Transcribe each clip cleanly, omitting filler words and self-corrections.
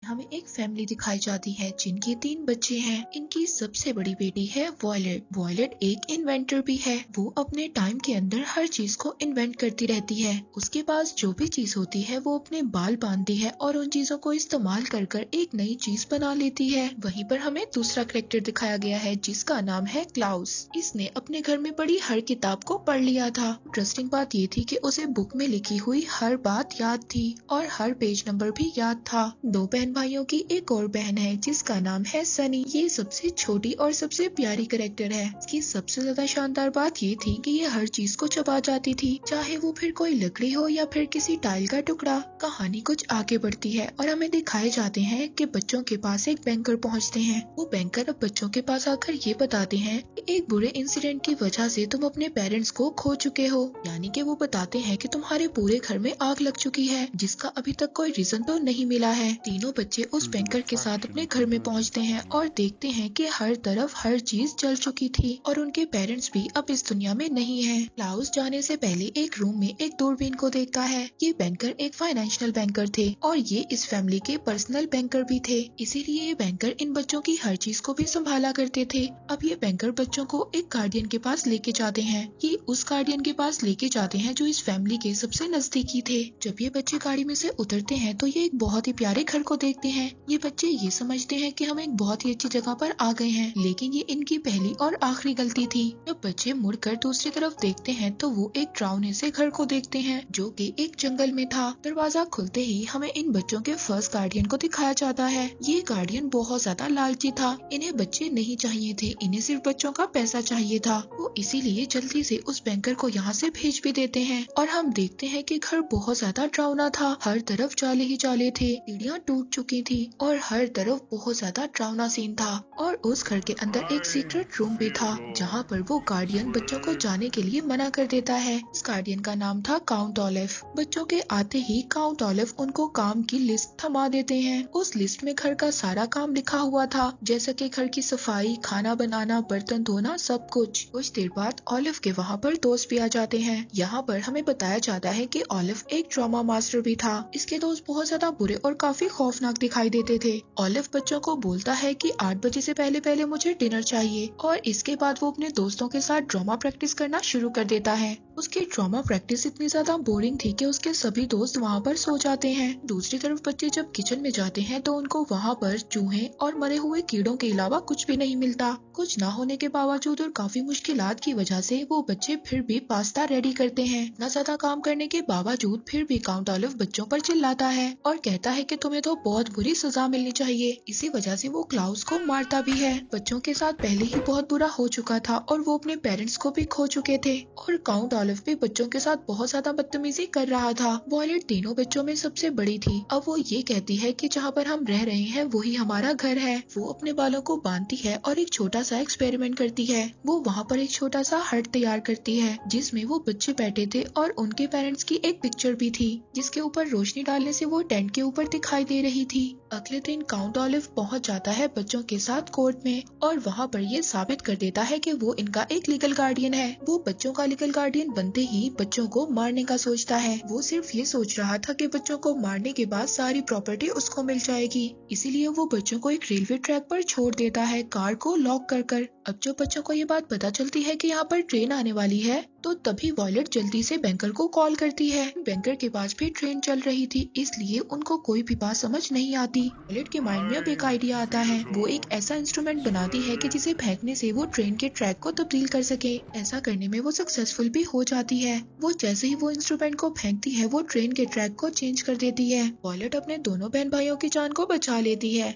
हमें एक फैमिली दिखाई जाती है जिनके 3 बच्चे हैं। इनकी सबसे बड़ी बेटी है वॉयलेट। वॉयलेट एक इन्वेंटर भी है। वो अपने टाइम के अंदर हर चीज को इन्वेंट करती रहती है। उसके पास जो भी चीज होती है वो अपने बाल बांधती है और उन चीजों को इस्तेमाल कर कर एक नई चीज बना लेती है। वहीं पर हमें दूसरा कैरेक्टर दिखाया गया है जिसका नाम है क्लाउस। इसने अपने घर में पड़ी हर किताब को पढ़ लिया था। इंटरेस्टिंग बात ये थी कि उसे बुक में लिखी हुई हर बात याद थी और हर पेज नंबर भी याद था। 2 बहन भाइयों की एक और बहन है जिसका नाम है सनी। ये सबसे छोटी और सबसे प्यारी कैरेक्टर है। इसकी सबसे ज्यादा शानदार बात ये थी कि ये हर चीज को चबा जाती थी, चाहे वो फिर कोई लकड़ी हो या फिर किसी टाइल का टुकड़ा। कहानी कुछ आगे बढ़ती है और हमें दिखाए जाते हैं कि बच्चों के पास एक बैंकर पहुंचते हैं। वो बैंकर अब बच्चों के पास आकर ये बताते हैं कि एक बुरे इंसिडेंट की वजह से तुम अपने पेरेंट्स को खो चुके हो। यानी कि वो बताते हैं कि तुम्हारे पूरे घर में आग लग चुकी है जिसका अभी तक कोई रीजन तो नहीं मिला है। तीनों बच्चे उस बैंकर के साथ अपने घर में पहुंचते हैं और देखते हैं कि हर तरफ हर चीज जल चुकी थी और उनके पेरेंट्स भी अब इस दुनिया में नहीं है। क्लाउस जाने से पहले एक रूम में एक दूरबीन को देखता है। ये बैंकर एक फाइनेंशियल बैंकर थे और ये इस फैमिली के पर्सनल बैंकर भी थे। इसीलिए ये बैंकर इन बच्चों की हर चीज को भी संभाला करते थे। अब ये बैंकर बच्चों को एक गार्डियन के पास लेके जाते हैं। ये उस गार्डियन के पास लेके जाते हैं जो इस फैमिली के सबसे नजदीकी थे। जब ये बच्चे गाड़ी में से उतरते हैं तो ये एक बहुत ही प्यारे घर को देखते हैं। ये बच्चे ये समझते हैं कि हम एक बहुत ही अच्छी जगह पर आ गए हैं, लेकिन ये इनकी पहली और आखिरी गलती थी। जब बच्चे मुड़कर दूसरी तरफ देखते हैं तो वो एक डरावने से घर को देखते हैं जो कि एक जंगल में था। दरवाजा खुलते ही हमें इन बच्चों के फर्स्ट गार्डियन को दिखाया जाता है। ये गार्डियन बहुत ज्यादा लालची था। इन्हें बच्चे नहीं चाहिए थे, इन्हें सिर्फ बच्चों का पैसा चाहिए था। वो इसीलिए जल्दी से उस बैंकर को यहाँ से भेज भी देते हैं और हम देखते हैं कि घर बहुत ज्यादा डरावना था। हर तरफ जाले ही जाले थे, सीढ़ियाँ टूट चुकी थी और हर तरफ बहुत ज्यादा डरावना सीन था। और उस घर के अंदर एक सीक्रेट रूम भी था जहाँ पर वो गार्डियन बच्चों को जाने के लिए मना कर देता है। इस गार्डियन का नाम था काउंट ऑलिव। बच्चों के आते ही काउंट ऑलिव उनको काम की लिस्ट थमा देते हैं। उस लिस्ट में घर का सारा काम लिखा हुआ था, जैसा कि घर की सफाई, खाना बनाना, बर्तन धोना, सब कुछ। कुछ देर बाद ऑलिव के वहाँ पर दोस्त भी आ जाते हैं। यहाँ पर हमें बताया जाता है कि ऑलिव एक ड्रामा मास्टर भी था। इसके दोस्त बहुत ज्यादा बुरे और काफी खौफनाक दिखाई देते थे। ऑलिव बच्चों को बोलता है कि 8 बजे से पहले पहले मुझे डिनर चाहिए और इसके बाद वो अपने दोस्तों के साथ ड्रामा प्रैक्टिस करना शुरू कर देता है। उसकी ड्रामा प्रैक्टिस इतनी ज्यादा बोरिंग थी कि उसके सभी दोस्त वहाँ पर सो जाते हैं। दूसरी तरफ बच्चे जब किचन में जाते हैं तो उनको वहाँ पर चूहे और मरे हुए कीड़ों के अलावा कुछ भी नहीं मिलता। कुछ ना होने के बावजूद और काफी मुश्किलात की वजह से वो बच्चे फिर भी पास्ता रेडी करते हैं। न ज्यादा काम करने के बावजूद फिर भी काउंट ऑलिव बच्चों पर चिल्लाता है और कहता है कि तुम्हें तो बहुत बुरी सजा मिलनी चाहिए। इसी वजह से वो क्लाउस को मारता भी है। बच्चों के साथ पहले ही बहुत बुरा हो चुका था और वो अपने पेरेंट्स को भी खो चुके थे और काउंट ऑलिव भी बच्चों के साथ बहुत ज्यादा बदतमीजी कर रहा था। वॉयलेट तीनों बच्चों में सबसे बड़ी थी। अब वो ये कहती है कि जहाँ पर हम रह रहे हैं वही हमारा घर है। वो अपने बालों को बांधती है और एक छोटा सा एक्सपेरिमेंट करती है। वो वहाँ पर एक छोटा सा हट तैयार करती है जिसमें वो बच्चे बैठे थे और उनके पेरेंट्स की एक पिक्चर भी थी जिसके ऊपर रोशनी डालने से वो टेंट के ऊपर दिखाई दे रही थी। अगले दिन काउंट ऑलिव पहुंच जाता है बच्चों के साथ कोर्ट में और वहाँ पर ये साबित कर देता है कि वो इनका एक लीगल गार्डियन है। वो बच्चों का लीगल गार्डियन बनते ही बच्चों को मारने का सोचता है। वो सिर्फ ये सोच रहा था कि बच्चों को मारने के बाद सारी प्रॉपर्टी उसको मिल जाएगी, इसीलिए वो बच्चों को एक रेलवे ट्रैक पर छोड़ देता है, कार को लॉक कर कर। अब जब बच्चों को ये बात पता चलती है कि यहाँ पर ट्रेन आने वाली है तो तभी वॉयलेट जल्दी से बैंकर को कॉल करती है। बैंकर के पास भी ट्रेन चल रही थी, इसलिए उनको कोई भी बात समझ नहीं आती। वॉयलेट के माइंड में अब एक आइडिया आता है। वो एक ऐसा इंस्ट्रूमेंट बनाती है कि जिसे फेंकने से वो ट्रेन के ट्रैक को तब्दील कर सके। ऐसा करने में वो सक्सेसफुल भी हो जाती है। वो जैसे ही वो इंस्ट्रूमेंट को फेंकती है वो ट्रेन के ट्रैक को चेंज कर देती है। वॉयलेट अपने दोनों बहन भाइयों की जान को बचा लेती है।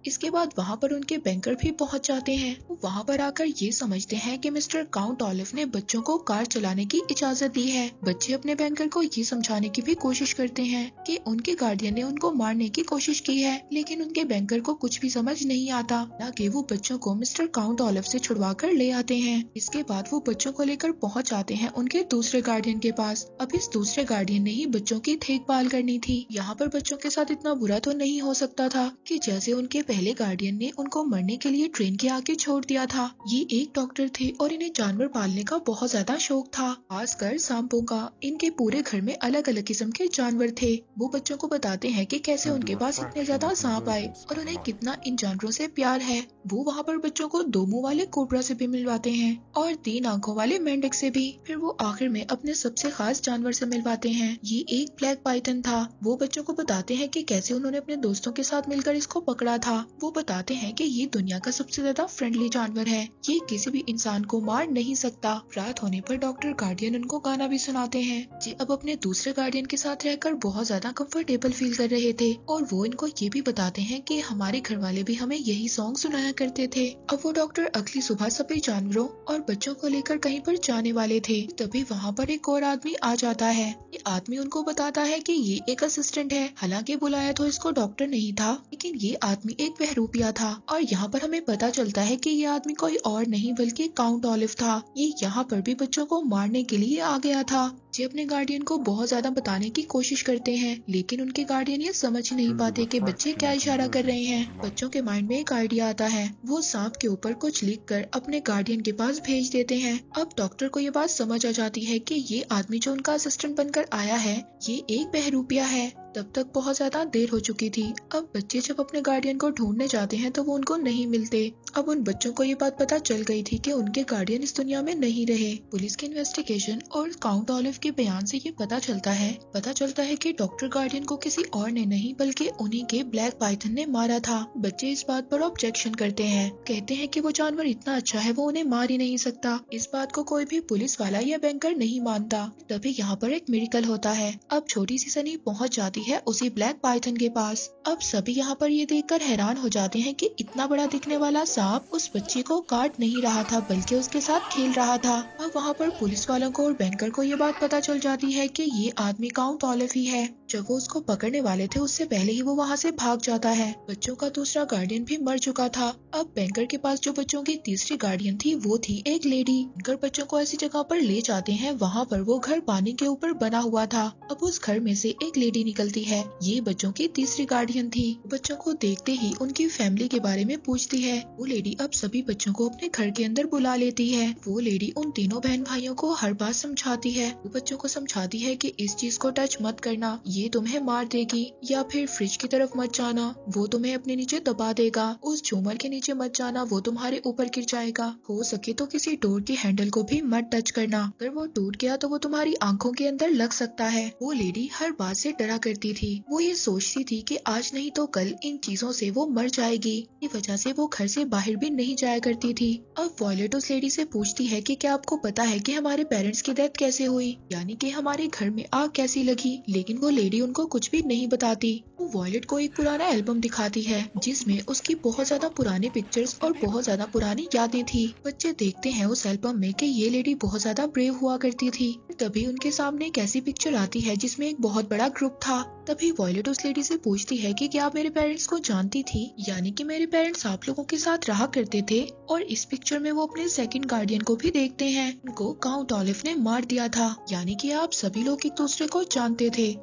इसके बाद वहाँ पर उनके बैंकर भी पहुँच जाते हैं। वो वहाँ पर आकर ये समझते हैं कि मिस्टर काउंट ऑलिव ने बच्चों को कार चलाने की इजाजत दी है। बच्चे अपने बैंकर को ये समझाने की भी कोशिश करते हैं कि उनके गार्डियन ने उनको मारने की कोशिश की है, लेकिन उनके बैंकर को कुछ भी समझ नहीं आता। ना कि वो बच्चों को मिस्टर काउंट ऑलिव से छुड़वा कर ले आते हैं। इसके बाद वो बच्चों को लेकर पहुँच जाते हैं उनके दूसरे गार्डियन के पास। अब इस दूसरे गार्डियन ने ही बच्चों की देखभाल करनी थी। यहाँ पर बच्चों के साथ इतना बुरा तो नहीं हो सकता था कि जैसे उनके पहले गार्डियन ने उनको मरने के लिए ट्रेन के आगे छोड़ दिया था। ये एक डॉक्टर थे और इन्हें जानवर पालने का बहुत ज्यादा शौक था, खासकर सांपों का। इनके पूरे घर में अलग अलग किस्म के जानवर थे। वो बच्चों को बताते हैं कि कैसे उनके पास इतने ज्यादा सांप आए और उन्हें कितना इन जानवरों से प्यार है। वो वहाँ पर बच्चों को 2 मुंह वाले कोबरा से भी मिलवाते हैं और 3 आंखों वाले मेंढक से भी। फिर वो आखिर में अपने सबसे खास जानवर से मिलवाते हैं। ये एक ब्लैक पाइथन था। वो बच्चों को बताते हैं कि कैसे उन्होंने अपने दोस्तों के साथ मिलकर इसको पकड़ा था। वो बताते हैं कि ये दुनिया का सबसे ज्यादा फ्रेंडली जानवर है, ये किसी भी इंसान को मार नहीं सकता। रात होने पर डॉक्टर गार्डियन उनको गाना भी सुनाते हैं। ये अब अपने दूसरे गार्डियन के साथ रहकर बहुत ज्यादा कंफर्टेबल फील कर रहे थे और वो इनको ये भी बताते हैं कि हमारे घर वाले भी हमें यही सॉन्ग सुनाया करते थे। अब वो डॉक्टर अगली सुबह सभी जानवरों और बच्चों को लेकर कहीं पर जाने वाले थे, तभी वहाँ पर एक और आदमी आ जाता है। ये आदमी उनको बताता है कि ये एक असिस्टेंट है। हालांकि बुलाया तो इसको डॉक्टर नहीं था, लेकिन ये आदमी एक बहरूपिया था। और यहाँ पर हमें पता चलता है कि ये आदमी कोई और नहीं बल्कि काउंट ऑलिव था। ये यहाँ पर भी बच्चों को मारने के लिए आ गया था। ये अपने गार्डियन को बहुत ज्यादा बताने की कोशिश करते हैं, लेकिन उनके गार्डियन ये समझ ही नहीं पाते कि बच्चे क्या इशारा कर रहे हैं। बच्चों के माइंड में एक आइडिया आता है। वो सांप के ऊपर कुछ लिखकर अपने गार्डियन के पास भेज देते हैं। अब डॉक्टर को ये बात समझ आ जाती है कि ये आदमी जो उनका असिस्टेंट बनकर आया है, ये एक बहरूपिया है। तब तक बहुत ज्यादा देर हो चुकी थी। अब बच्चे जब अपने गार्डियन को ढूंढने जाते हैं तो वो उनको नहीं मिलते। अब उन बच्चों को ये बात पता चल गई थी कि उनके गार्डियन इस दुनिया में नहीं रहे। पुलिस की इन्वेस्टिगेशन और काउंट ऑलिव के बयान से ये पता चलता है कि डॉक्टर गार्डियन को किसी और ने नहीं बल्कि उन्हीं के ब्लैक पाइथन ने मारा था। बच्चे इस बात पर ऑब्जेक्शन करते हैं, कहते हैं कि वो जानवर इतना अच्छा है, वो उन्हें मार ही नहीं सकता। इस बात को कोई भी पुलिस वाला या बैंकर नहीं मानता। तभी यहाँ पर एक मिरेकल होता है। अब छोटी सी सनी पहुँच जाती है उसी ब्लैक पाइथन के पास। अब सभी यहाँ पर ये देखकर हैरान हो जाते हैं कि इतना बड़ा दिखने वाला सांप उस बच्चे को काट नहीं रहा था बल्कि उसके साथ खेल रहा था। अब वहाँ पर पुलिस वालों को और बैंकर को ये बात पता चल जाती है कि ये आदमी काउंट ऑलिव ही है। जब वो उसको पकड़ने वाले थे उससे पहले ही वो वहाँ से भाग जाता है। बच्चों का दूसरा गार्डियन भी मर चुका था। अब बैंकर के पास जो बच्चों की तीसरी गार्डियन थी वो थी एक लेडी। बैंकर बच्चों को ऐसी जगह पर ले जाते हैं, वहाँ पर वो घर पानी के ऊपर बना हुआ था। अब उस घर में से एक लेडी निकलती है, ये बच्चों की तीसरी गार्डियन थी। बच्चों को देखते ही उनकी फैमिली के बारे में पूछती है। वो लेडी अब सभी बच्चों को अपने घर के अंदर बुला लेती है। वो लेडी उन तीनों बहन भाइयों को हर बात समझाती है। वो बच्चों को समझाती है कि इस चीज को टच मत करना, ये तुम्हें मार देगी। या फिर फ्रिज की तरफ मत जाना, वो तुम्हें अपने नीचे दबा देगा। उस झूमर के नीचे मत जाना, वो तुम्हारे ऊपर गिर जाएगा। हो सके तो किसी डोर के हैंडल को भी मत टच करना, अगर वो टूट गया तो वो तुम्हारी आंखों के अंदर लग सकता है। वो लेडी हर बात से डरा करती थी। वो ये सोचती थी कि आज नहीं तो कल इन चीजों से वो मर जाएगी। इस वजह से वो घर से बाहर भी नहीं जाया करती थी। अब वॉयलेट उस लेडी से पूछती है कि क्या आपको पता है कि हमारे पेरेंट्स की डेथ कैसे हुई, यानी कि हमारे घर में आग कैसी लगी। लेकिन वो लेडी उनको कुछ भी नहीं बताती। वो वॉयलेट को एक पुराना एल्बम दिखाती है जिसमें उसकी बहुत ज्यादा पुरानी पिक्चर्स और बहुत ज्यादा पुरानी यादें थी। बच्चे देखते हैं उस एल्बम में कि ये लेडी बहुत ज्यादा ब्रेव हुआ करती थी। तभी उनके सामने एक ऐसी पिक्चर आती है जिसमें एक बहुत बड़ा ग्रुप था। तभी वॉयलेट उस लेडी से पूछती है कि क्या आप मेरे पेरेंट्स को जानती थी, यानी कि मेरे पेरेंट्स आप लोगों के साथ रहा करते थे। और इस पिक्चर में वो अपने सेकंड गार्डियन को भी देखते हैं, उनको काउंट ऑलिव ने मार दिया था, यानी कि आप सभी लोग एक दूसरे को जानते थे।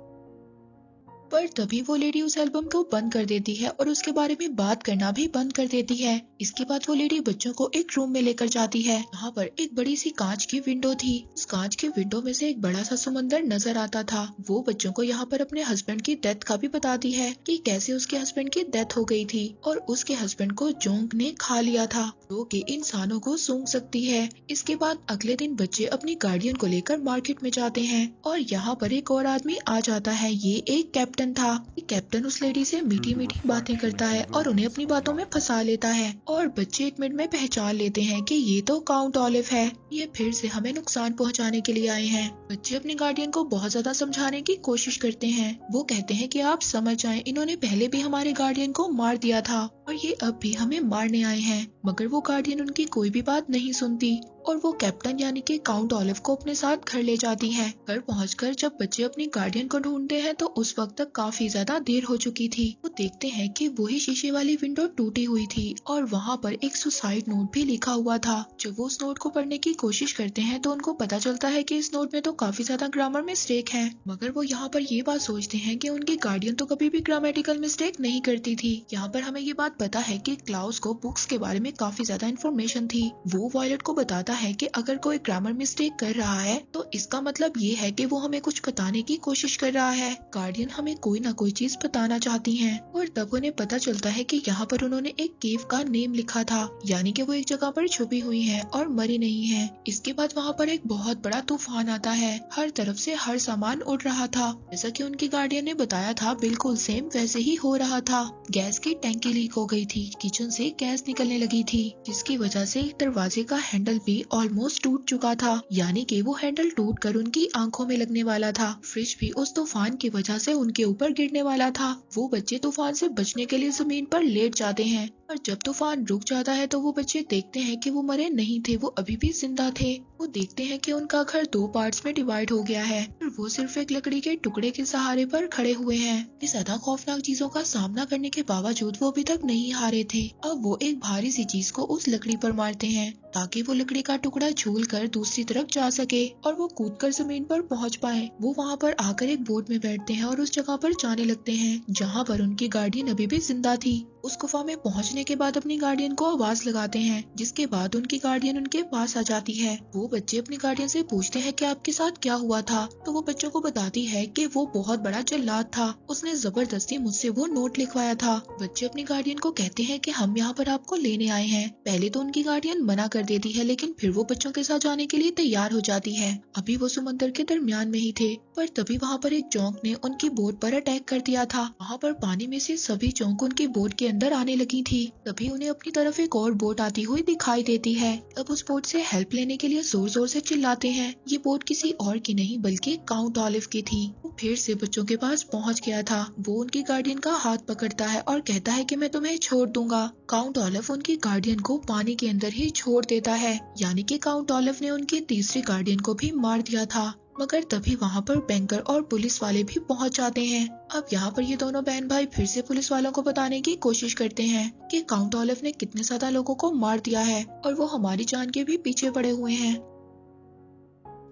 पर तभी वो लेडी उस एल्बम को बंद कर देती है और उसके बारे में बात करना भी बंद कर देती है। इसके बाद वो लेडी बच्चों को एक रूम में लेकर जाती है। यहाँ पर एक बड़ी सी कांच की विंडो थी। उस कांच की विंडो में से एक बड़ा सा समंदर नजर आता था। वो बच्चों को यहाँ पर अपने हस्बैंड की डेथ का भी बताती है कि कैसे उसके हस्बैंड की डेथ हो गई थी और उसके हस्बैंड को जोंक ने खा लिया था, जो कि इंसानों को सूंघ सकती है। इसके बाद अगले दिन बच्चे अपनी गार्डियन को लेकर मार्केट में जाते हैं और यहाँ पर एक और आदमी आ जाता है। ये एक कैप्टन था। कैप्टन उस लेडी से मीठी मीठी बातें करता है और उन्हें अपनी बातों में फंसा लेता है और बच्चे एक मिनट में पहचान लेते हैं कि ये तो काउंट ऑलिव है, ये फिर से हमें नुकसान पहुंचाने के लिए आए हैं। बच्चे अपने गार्डियन को बहुत ज्यादा समझाने की कोशिश करते हैं। वो कहते हैं कि आप समझ जाएं, इन्होंने पहले भी हमारे गार्डियन को मार दिया था और ये अब भी हमें मारने आए हैं। मगर वो गार्डियन उनकी कोई भी बात नहीं सुनती। और वो कैप्टन यानी कि काउंट ऑलिव को अपने साथ घर ले जाती है। घर पहुंचकर जब बच्चे अपनी गार्डियन को ढूंढते हैं तो उस वक्त तक काफी ज्यादा देर हो चुकी थी। वो देखते हैं कि वही शीशे वाली विंडो टूटी हुई थी और वहाँ पर एक सुसाइड नोट भी लिखा हुआ था। जब वो उस नोट को पढ़ने की कोशिश करते हैं तो उनको पता चलता है कि इस नोट में तो काफी ज्यादा ग्रामर मिस्टेक है, मगर वो यहाँ पर ये बात सोचते हैं कि उनकी गार्डियन तो कभी भी ग्रामेटिकल मिस्टेक नहीं करती थी। यहाँ पर हमें ये बात पता है कि क्लाउस को बुक्स के बारे में काफी ज्यादा इन्फॉर्मेशन थी। वो वॉयलेट को बताता है कि अगर कोई ग्रामर मिस्टेक कर रहा है तो इसका मतलब ये है कि वो हमें कुछ बताने की कोशिश कर रहा है। गार्डियन हमें कोई ना कोई चीज बताना चाहती है और तब उन्हें पता चलता है कि यहाँ पर उन्होंने एक केव का नेम लिखा था, यानी कि वो एक जगह पर छुपी हुई है और मरी नहीं है। इसके बाद वहाँ पर एक बहुत बड़ा तूफान आता है, हर तरफ से हर सामान उड़ रहा था। जैसा कि उनकी गार्डियन ने बताया था बिल्कुल सेम वैसे ही हो रहा था। गैस की टैंकी लीक हो गई थी, किचन से गैस निकलने लगी थी, जिसकी वजह से एक दरवाजे का हैंडल भी ऑलमोस्ट टूट चुका था, यानी कि वो हैंडल टूटकर उनकी आंखों में लगने वाला था। फ्रिज भी उस तूफान की वजह से उनके ऊपर गिरने वाला था। वो बच्चे तूफान से बचने के लिए जमीन पर लेट जाते हैं और जब तूफान रुक जाता है तो वो बच्चे देखते हैं कि वो मरे नहीं थे, वो अभी भी जिंदा थे। वो देखते हैं कि उनका घर 2 पार्ट्स में डिवाइड हो गया है और वो सिर्फ एक लकड़ी के टुकड़े के सहारे पर खड़े हुए हैं। इस ज्यादा खौफनाक चीजों का सामना करने के बावजूद वो अभी तक नहीं हारे थे। अब वो एक भारी सी चीज को उस लकड़ी पर मारते हैं ताकि वो लकड़ी का टुकड़ा झूल कर दूसरी तरफ जा सके और वो कूदकर जमीन पर पहुंच पाए। वो वहाँ पर आकर एक बोट में बैठते हैं और उस जगह पर जाने लगते हैं जहाँ पर उनकी गार्डियन अभी भी जिंदा थी। उस गुफा में पहुंचने के बाद अपनी गार्डियन को आवाज लगाते हैं, जिसके बाद उनकी गार्डियन उनके पास आ जाती है। वो बच्चे अपनी गार्डियन से पूछते हैं कि आपके साथ क्या हुआ था, तो वो बच्चों को बताती है कि वो बहुत बड़ा जल्लाद था, उसने जबरदस्ती मुझसे वो नोट लिखवाया था। बच्चे अपनी गार्डियन को कहते हैं कि हम यहाँ पर आपको लेने आए हैं। पहले तो उनकी गार्डियन मना कर देती है, लेकिन फिर वो बच्चों के साथ जाने के लिए तैयार हो जाती है। अभी वो समंदर के दरमियान में ही थे, पर तभी वहाँ पर एक जोंक ने उनकी बोट पर अटैक कर दिया था। वहाँ पर पानी में से सभी जोंक उनकी बोट के अंदर आने लगी थी। तभी उन्हें अपनी तरफ एक और बोट आती हुई दिखाई देती है। अब उस बोट से हेल्प लेने के लिए जोर जोर से चिल्लाते हैं। ये बोट किसी और की नहीं बल्कि काउंट ऑलिव की थी। वो फिर से बच्चों के पास पहुँच गया था। वो उनकी गार्डियन का हाथ पकड़ता है और कहता है कि मैं तुम्हें छोड़ दूंगा। काउंट ऑलिव उनकी गार्डियन को पानी के अंदर ही छोड़ देता है, यानी कि काउंट ऑलिव ने उनकी तीसरी गार्डियन को भी मार दिया था। मगर तभी वहाँ पर बैंकर और पुलिस वाले भी पहुँच जाते हैं। अब यहाँ पर ये दोनों बहन भाई फिर से पुलिस वालों को बताने की कोशिश करते हैं कि काउंट ऑलिव ने कितने ज्यादा लोगों को मार दिया है और वो हमारी जान के भी पीछे पड़े हुए हैं।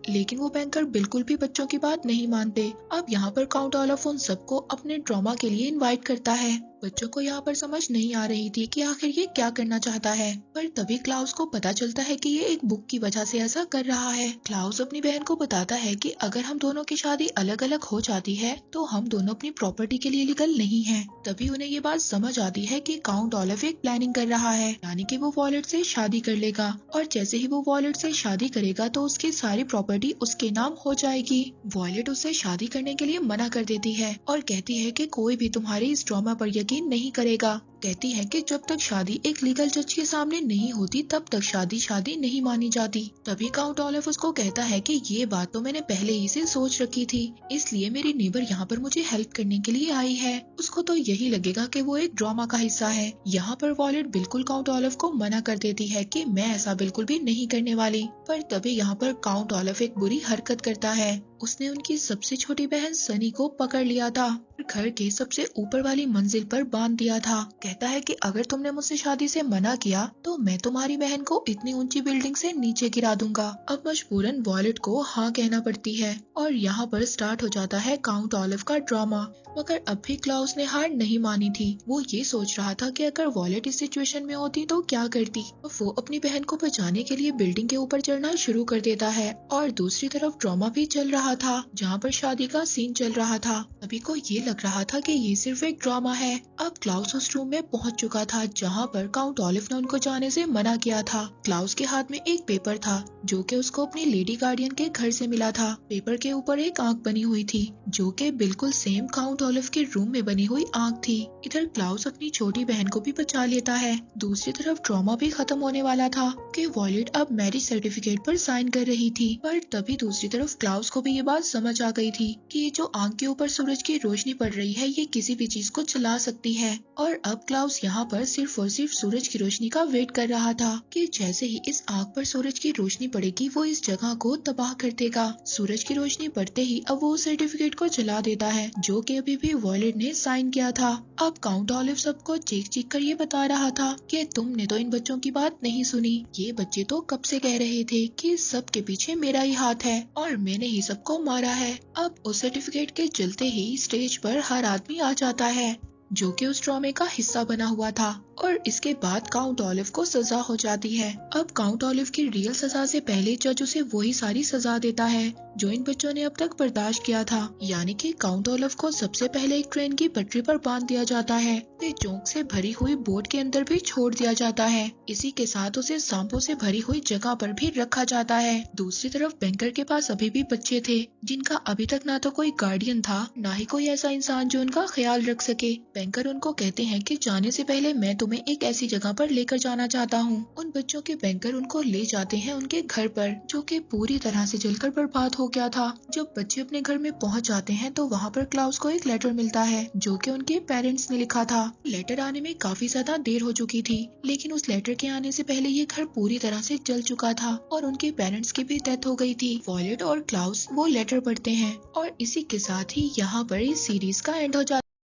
लेकिन वो बैंकर बिल्कुल भी बच्चों की बात नहीं मानते। अब यहाँ पर काउंट ऑलिव उन सबको अपने ड्रामा के लिए इनवाइट करता है। बच्चों को यहाँ पर समझ नहीं आ रही थी कि आखिर ये क्या करना चाहता है, पर तभी क्लाउस को पता चलता है कि ये एक बुक की वजह से ऐसा कर रहा है। क्लाउस अपनी बहन को बताता है कि अगर हम दोनों की शादी अलग अलग हो जाती है तो हम दोनों अपनी प्रॉपर्टी के लिए लीगल नहीं है। तभी उन्हें ये बात समझ आती है कि काउंट ऑलिव एक प्लानिंग कर रहा है, यानी कि वो वॉयलेट से शादी कर लेगा और जैसे ही वो वॉयलेट से शादी करेगा तो उसकी सारी प्रॉपर्टी उसके नाम हो जाएगी। वॉयलेट उससे शादी करने के लिए मना कर देती है और कहती है कि कोई भी तुम्हारी इस ड्रामा पर यकीन नहीं करेगा। कहती है कि जब तक शादी एक लीगल जज के सामने नहीं होती तब तक शादी नहीं मानी जाती। तभी काउंट ऑलिव उसको कहता है कि ये बात तो मैंने पहले ही से सोच रखी थी, इसलिए मेरी नेबर यहाँ पर मुझे हेल्प करने के लिए आई है। उसको तो यही लगेगा कि वो एक ड्रामा का हिस्सा है। यहाँ पर वॉयलेट बिल्कुल काउंट ऑलिव को मना कर देती है कि मैं ऐसा बिल्कुल भी नहीं करने वाली। पर तभी यहाँ पर काउंट ऑलिव एक बुरी हरकत करता है। उसने उनकी सबसे छोटी बहन सनी को पकड़ लिया था और घर के सबसे ऊपर वाली मंजिल पर बांध दिया था। कहता है कि अगर तुमने मुझसे शादी से मना किया तो मैं तुम्हारी बहन को इतनी ऊंची बिल्डिंग से नीचे गिरा दूंगा। अब मजबूरन वॉयलेट को हाँ कहना पड़ती है और यहाँ पर स्टार्ट हो जाता है काउंट ऑलिव का ड्रामा। मगर अब भी क्लाउस ने हार नहीं मानी थी। वो ये सोच रहा था कि अगर वॉयलेट इस सिचुएशन में होती तो क्या करती। वो अपनी बहन को बचाने के लिए बिल्डिंग के ऊपर चढ़ना शुरू कर देता है और दूसरी तरफ ड्रामा भी चल रहा था जहाँ पर शादी का सीन चल रहा था। सभी को ये लग रहा था कि ये सिर्फ एक ड्रामा है। अब क्लाउस उस रूम में पहुंच चुका था जहाँ पर काउंट ऑलिव ने उनको जाने से मना किया था। क्लाउस के हाथ में एक पेपर था जो कि उसको अपनी लेडी गार्डियन के घर से मिला था। पेपर के ऊपर एक आंख बनी हुई थी जो कि बिल्कुल सेम काउंट ऑलिव के रूम में बनी हुई आंख थी। इधर क्लाउस अपनी छोटी बहन को भी बचा लेता है। दूसरी तरफ ड्रामा भी खत्म होने वाला था कि वॉयलेट अब मैरिज सर्टिफिकेट पर साइन कर रही थी। पर तभी दूसरी तरफ क्लाउस को भी ये बात समझ आ गई थी कि ये जो आंख के ऊपर सूरज की रोशनी पड़ रही है ये किसी भी चीज को जला सकती है। और अब क्लाउस यहाँ पर सिर्फ और सिर्फ सूरज की रोशनी का वेट कर रहा था कि जैसे ही इस आग पर सूरज की रोशनी पड़ेगी वो इस जगह को तबाह कर देगा। सूरज की रोशनी पड़ते ही अब वो सर्टिफिकेट को जला देता है जो कि अभी भी वॉयलेट ने साइन किया था। अब काउंट ऑलिव सबको चीख चीख कर ये बता रहा था कि तुमने तो इन बच्चों की बात नहीं सुनी। ये बच्चे तो कब से कह रहे थे कि सबके पीछे मेरा ही हाथ है और मैंने ही सबको मारा है। अब उस सर्टिफिकेट के जलते ही स्टेज पर हर आदमी आ जाता है जो कि उस ड्रामे का हिस्सा बना हुआ था और इसके बाद काउंट ऑलिव को सजा हो जाती है। अब काउंट ऑलिव की रियल सजा से पहले जज उसे वही सारी सजा देता है जो इन बच्चों ने अब तक बर्दाश्त किया था, यानी कि काउंट ऑलिव को सबसे पहले एक ट्रेन की पटरी पर बांध दिया जाता है, फिर चौक से भरी हुई बोट के अंदर भी छोड़ दिया जाता है। इसी के साथ उसे सांपों से भरी हुई जगह पर भी रखा जाता है। दूसरी तरफ बैंकर के पास अभी भी बच्चे थे जिनका अभी तक ना तो कोई गार्डियन था ना ही कोई ऐसा इंसान जो उनका ख्याल रख सके। बैंकर उनको कहते हैं कि जाने से पहले मैं तुम्हें एक ऐसी जगह पर लेकर जाना चाहता हूँ। उन बच्चों के बैंकर उनको ले जाते हैं उनके घर पर जो कि पूरी तरह से जलकर बर्बाद हो गया था। जब बच्चे अपने घर में पहुँच जाते हैं तो वहाँ पर क्लाउस को एक लेटर मिलता है जो कि उनके पेरेंट्स ने लिखा था। लेटर आने में काफी ज्यादा देर हो चुकी थी लेकिन उस लेटर के आने से पहले ये घर पूरी तरह से जल चुका था और उनके पेरेंट्स की भी डेथ हो गई थी। वॉयलेट और क्लाउस वो लेटर पढ़ते हैं और इसी के साथ ही यहाँ पर इस सीरीज का एंड हो जाता है।